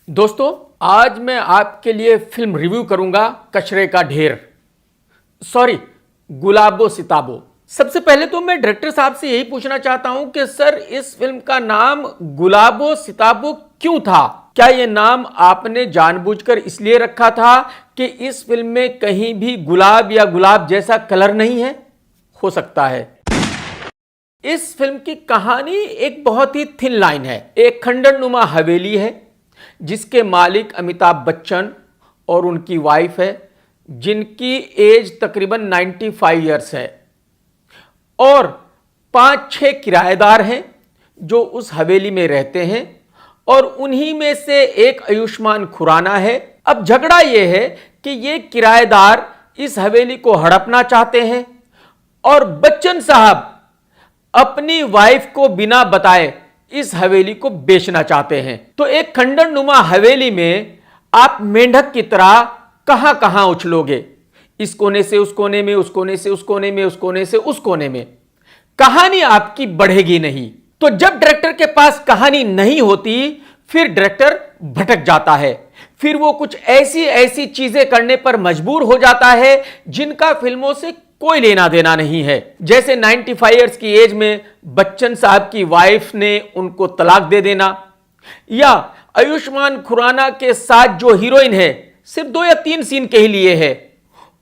दोस्तों, आज मैं आपके लिए फिल्म रिव्यू करूंगा कचरे का ढेर, सॉरी गुलाबो सिताबो। सबसे पहले तो मैं डायरेक्टर साहब से यही पूछना चाहता हूं कि सर इस फिल्म का नाम गुलाबो सिताबो क्यों था? क्या यह नाम आपने जानबूझकर इसलिए रखा था कि इस फिल्म में कहीं भी गुलाब या गुलाब जैसा कलर नहीं है? हो सकता है। इस फिल्म की कहानी एक बहुत ही थिन लाइन है। एक खंडरनुमा हवेली है जिसके मालिक अमिताभ बच्चन और उनकी वाइफ है जिनकी एज तकरीबन 95 इयर्स है और 5-6 किराएदार हैं जो उस हवेली में रहते हैं और उन्हीं में से एक आयुष्मान खुराना है। अब झगड़ा यह है कि ये किराएदार इस हवेली को हड़पना चाहते हैं और बच्चन साहब अपनी वाइफ को बिना बताए इस हवेली को बेचना चाहते हैं। तो एक खंडरनुमा हवेली में आप मेंढक की तरह कहां कहां उछलोगे, इस कोने से उस कोने में, उस कोने से उस कोने में, उस कोने से उस कोने में। कहानी आपकी बढ़ेगी नहीं। तो जब डायरेक्टर के पास कहानी नहीं होती फिर डायरेक्टर भटक जाता है, फिर वो कुछ ऐसी ऐसी चीजें करने पर मजबूर हो जाता है जिनका फिल्मों से कोई लेना देना नहीं है। जैसे 95 इयर्स की एज में बच्चन साहब की वाइफ ने उनको तलाक दे देना, या आयुष्मान खुराना के साथ जो हीरोइन है सिर्फ 2 या 3 सीन के ही लिए है,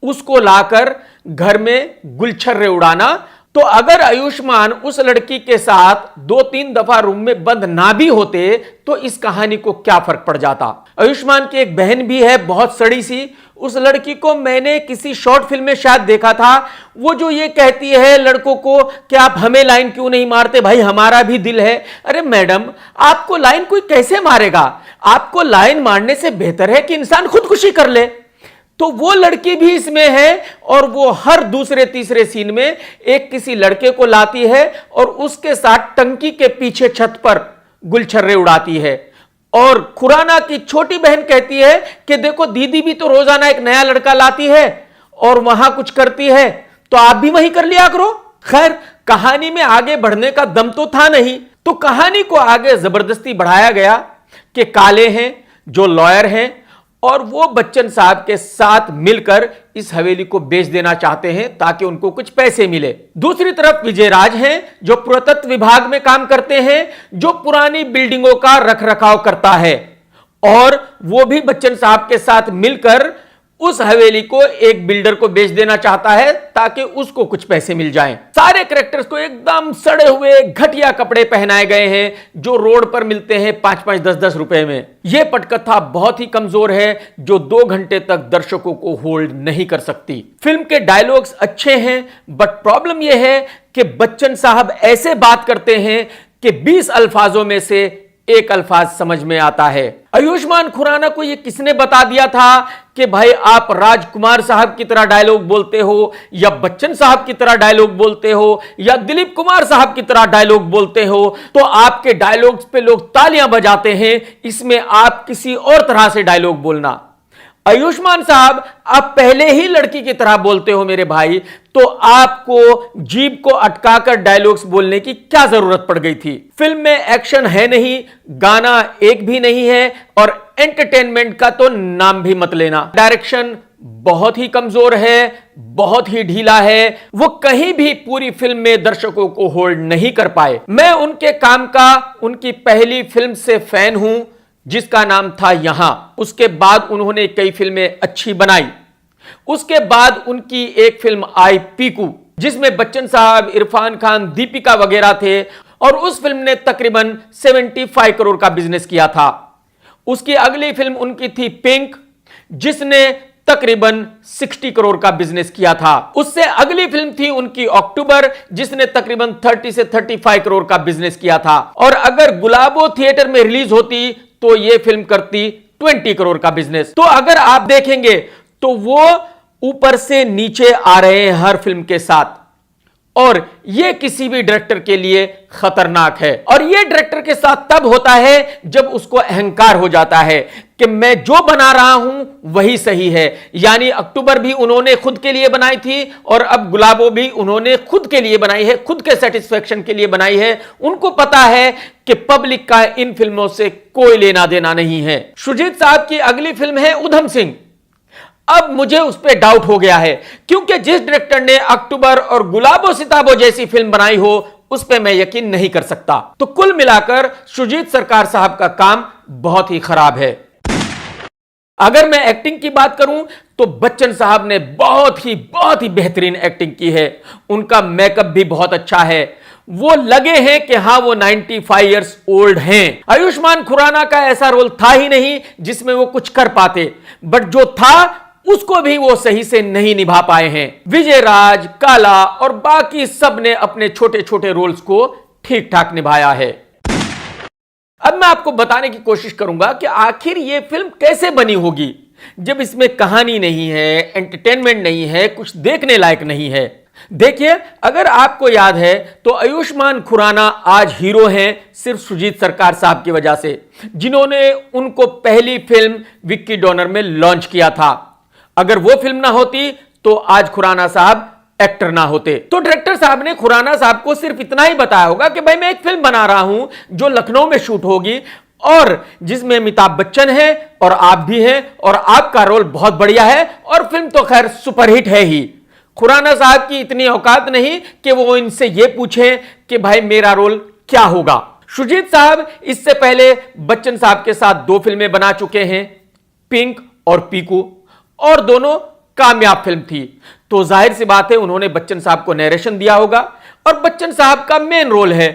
उसको लाकर घर में गुलछर्रे उड़ाना। तो अगर आयुष्मान उस लड़की के साथ 2-3 दफा रूम में बंद ना भी होते तो इस कहानी को क्या फर्क पड़ जाता। आयुष्मान की एक बहन भी है बहुत सड़ी सी, उस लड़की को मैंने किसी शॉर्ट फिल्म में शायद देखा था, वो जो ये कहती है लड़कों को कि आप हमें लाइन क्यों नहीं मारते, भाई हमारा भी दिल है। अरे मैडम, आपको लाइन कोई कैसे मारेगा? आपको लाइन मारने से बेहतर है कि इंसान खुदकुशी कर ले। तो वो लड़की भी इसमें है और वो हर दूसरे तीसरे सीन में एक किसी लड़के को लाती है और उसके साथ टंकी के पीछे छत पर गुलछर्रे उड़ाती है। और खुराना की छोटी बहन कहती है कि देखो दीदी भी तो रोजाना एक नया लड़का लाती है और वहां कुछ करती है, तो आप भी वही कर लिया करो। खैर, कहानी में आगे बढ़ने का दम तो था नहीं, तो कहानी को आगे जबरदस्ती बढ़ाया गया कि काले हैं जो लॉयर हैं और वो बच्चन साहब के साथ मिलकर इस हवेली को बेच देना चाहते हैं ताकि उनको कुछ पैसे मिले। दूसरी तरफ विजयराज हैं जो पुरातत्व विभाग में काम करते हैं, जो पुरानी बिल्डिंगों का रखरखाव करता है और वो भी बच्चन साहब के साथ मिलकर उस हवेली को एक बिल्डर को बेच देना चाहता है ताकि उसको कुछ पैसे मिल जाएं। सारे कैरेक्टर्स को एकदम सड़े हुए घटिया कपड़े पहनाए गए हैं जो रोड पर मिलते हैं 5-5, 10-10 रुपए में। यह पटकथा बहुत ही कमजोर है जो 2 घंटे तक दर्शकों को होल्ड नहीं कर सकती। फिल्म के डायलॉग्स अच्छे हैं बट प्रॉब्लम यह है कि बच्चन साहब ऐसे बात करते हैं कि 20 अल्फाजों में से एक अल्फाज समझ में आता है। आयुष्मान खुराना को यह किसने बता दिया था कि भाई आप राजकुमार साहब की तरह डायलॉग बोलते हो या बच्चन साहब की तरह डायलॉग बोलते हो या दिलीप कुमार साहब की तरह डायलॉग बोलते हो तो आपके डायलॉग्स पे लोग तालियां बजाते हैं, इसमें आप किसी और तरह से डायलॉग बोलना। आयुष्मान साहब, आप पहले ही लड़की की तरह बोलते हो मेरे भाई, तो आपको जीभ को अटकाकर डायलॉग्स बोलने की क्या जरूरत पड़ गई थी? फिल्म में एक्शन है नहीं, गाना एक भी नहीं है और एंटरटेनमेंट का तो नाम भी मत लेना। डायरेक्शन बहुत ही कमजोर है, बहुत ही ढीला है, वो कहीं भी पूरी फिल्म में दर्शकों को होल्ड नहीं कर पाए। मैं उनके काम का उनकी पहली फिल्म से फैन हूं जिसका नाम था यहां। उसके बाद उन्होंने कई फिल्में अच्छी बनाई। उसके बाद उनकी एक फिल्म आई पीकू जिसमें बच्चन साहब, इरफान खान, दीपिका वगैरह थे और उस फिल्म ने तकरीबन 75 करोड़ का बिजनेस किया था। उसकी अगली फिल्म उनकी थी पिंक जिसने तकरीबन 60 करोड़ का बिजनेस किया था। उससे अगली फिल्म थी उनकी अक्टूबर जिसने तकरीबन 30 से 35 करोड़ का बिजनेस किया था। और अगर गुलाबो थिएटर में रिलीज होती तो यह फिल्म करती 20 करोड़ का बिजनेस। तो अगर आप देखेंगे तो वो ऊपर से नीचे आ रहे हैं हर फिल्म के साथ और यह किसी भी डायरेक्टर के लिए खतरनाक है। और यह डायरेक्टर के साथ तब होता है जब उसको अहंकार हो जाता है कि मैं जो बना रहा हूं वही सही है। यानी अक्टूबर भी उन्होंने खुद के लिए बनाई थी और अब गुलाबो भी उन्होंने खुद के लिए बनाई है, खुद के सेटिस्फेक्शन के लिए बनाई है। उनको पता है कि पब्लिक का इन फिल्मों से कोई लेना देना नहीं है। सुजीत साहब की अगली फिल्म है उधम सिंह। अब मुझे उस पर डाउट हो गया है, क्योंकि जिस डायरेक्टर ने अक्टूबर और गुलाबो सिताबो जैसी फिल्म बनाई हो उस पर मैं यकीन नहीं कर सकता। तो कुल मिलाकर सुजीत सरकार साहब का काम बहुत ही खराब है। अगर मैं एक्टिंग की बात करूं तो बच्चन साहब ने बहुत ही बेहतरीन एक्टिंग की है। उनका मेकअप भी बहुत अच्छा है। वो लगे हैं कि हां वो 95 इयर्स ओल्ड हैं। आयुष्मान खुराना का ऐसा रोल था ही नहीं जिसमें वो कुछ कर पाते, बट जो था उसको भी वो सही से नहीं निभा पाए हैं। विजय राज, काला और बाकी सब ने अपने छोटे छोटे रोल्स को ठीक ठाक निभाया है। अब मैं आपको बताने की कोशिश करूंगा कि आखिर ये फिल्म कैसे बनी होगी जब इसमें कहानी नहीं है, एंटरटेनमेंट नहीं है, कुछ देखने लायक नहीं है। देखिए, अगर आपको याद है तो आयुष्मान खुराना आज हीरो हैं सिर्फ सुजीत सरकार साहब की वजह से, जिन्होंने उनको पहली फिल्म विक्की डोनर में लॉन्च किया था। अगर वो फिल्म ना होती तो आज खुराना साहब एक्टर ना होते। तो डायरेक्टर साहब ने खुराना साहब को सिर्फ इतना ही बताया होगा कि भाई मैं एक फिल्म बना रहा हूं जो लखनऊ में शूट होगी और जिसमें अमिताभ बच्चन है और आप भी हैं और आपका रोल बहुत बढ़िया है और फिल्म तो खैर सुपरहिट है ही। खुराना साहब की इतनी औकात नहीं कि वो इनसे ये पूछें कि भाई मेरा रोल क्या होगा। सुजीत साहब इससे पहले बच्चन साहब के साथ 2 फिल्में बना चुके हैं, पिंक और पीकू, और दोनों कामयाब फिल्म थी। तो जाहिर सी बात है उन्होंने बच्चन साहब को नरेशन दिया होगा और बच्चन साहब का मेन रोल है,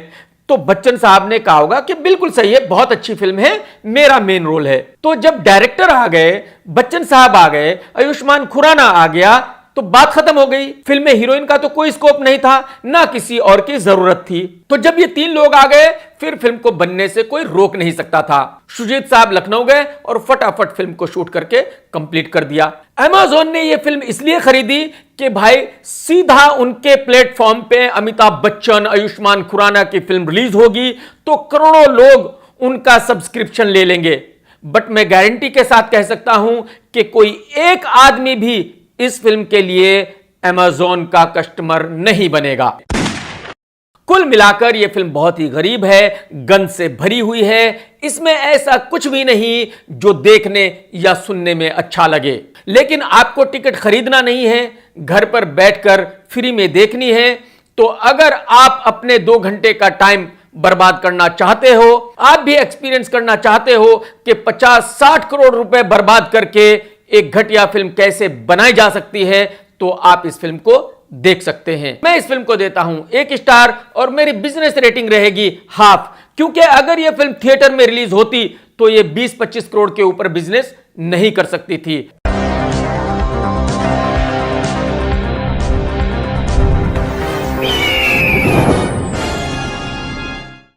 तो बच्चन साहब ने कहा होगा कि बिल्कुल सही है, बहुत अच्छी फिल्म है, मेरा मेन रोल है। तो जब डायरेक्टर आ गए, बच्चन साहब आ गए, आयुष्मान खुराना आ गया, तो बात खत्म हो गई। फिल्म में हीरोइन का तो कोई स्कोप नहीं था, ना किसी और की जरूरत थी। तो जब ये 3 लोग आ गए फिर फिल्म को बनने से कोई रोक नहीं सकता था। सुजीत साहब लखनऊ गए और फटाफट फिल्म को शूट करके कंप्लीट कर दिया। अमेज़न ने ये फिल्म इसलिए खरीदी कि भाई सीधा उनके प्लेटफॉर्म पे अमिताभ बच्चन, आयुष्मान खुराना की फिल्म रिलीज होगी तो करोड़ों लोग उनका सब्सक्रिप्शन ले लेंगे। बट मैं गारंटी के साथ कह सकता हूं कि कोई एक आदमी भी इस फिल्म के लिए अमेज़न का कस्टमर नहीं बनेगा। कुल मिलाकर यह फिल्म बहुत ही गरीब है, गंद से भरी हुई है। इसमें ऐसा कुछ भी नहीं जो देखने या सुनने में अच्छा लगे। लेकिन आपको टिकट खरीदना नहीं है, घर पर बैठकर फ्री में देखनी है। तो अगर आप अपने 2 घंटे का टाइम बर्बाद करना चाहते हो, आप भी एक्सपीरियंस करना चाहते हो कि 50-60 करोड़ रुपए बर्बाद करके एक घटिया फिल्म कैसे बनाई जा सकती है, तो आप इस फिल्म को देख सकते हैं। मैं इस फिल्म को देता हूं 1 स्टार और मेरी बिजनेस रेटिंग रहेगी हाफ, क्योंकि अगर यह फिल्म थिएटर में रिलीज होती तो यह 20-25 करोड़ के ऊपर बिजनेस नहीं कर सकती थी।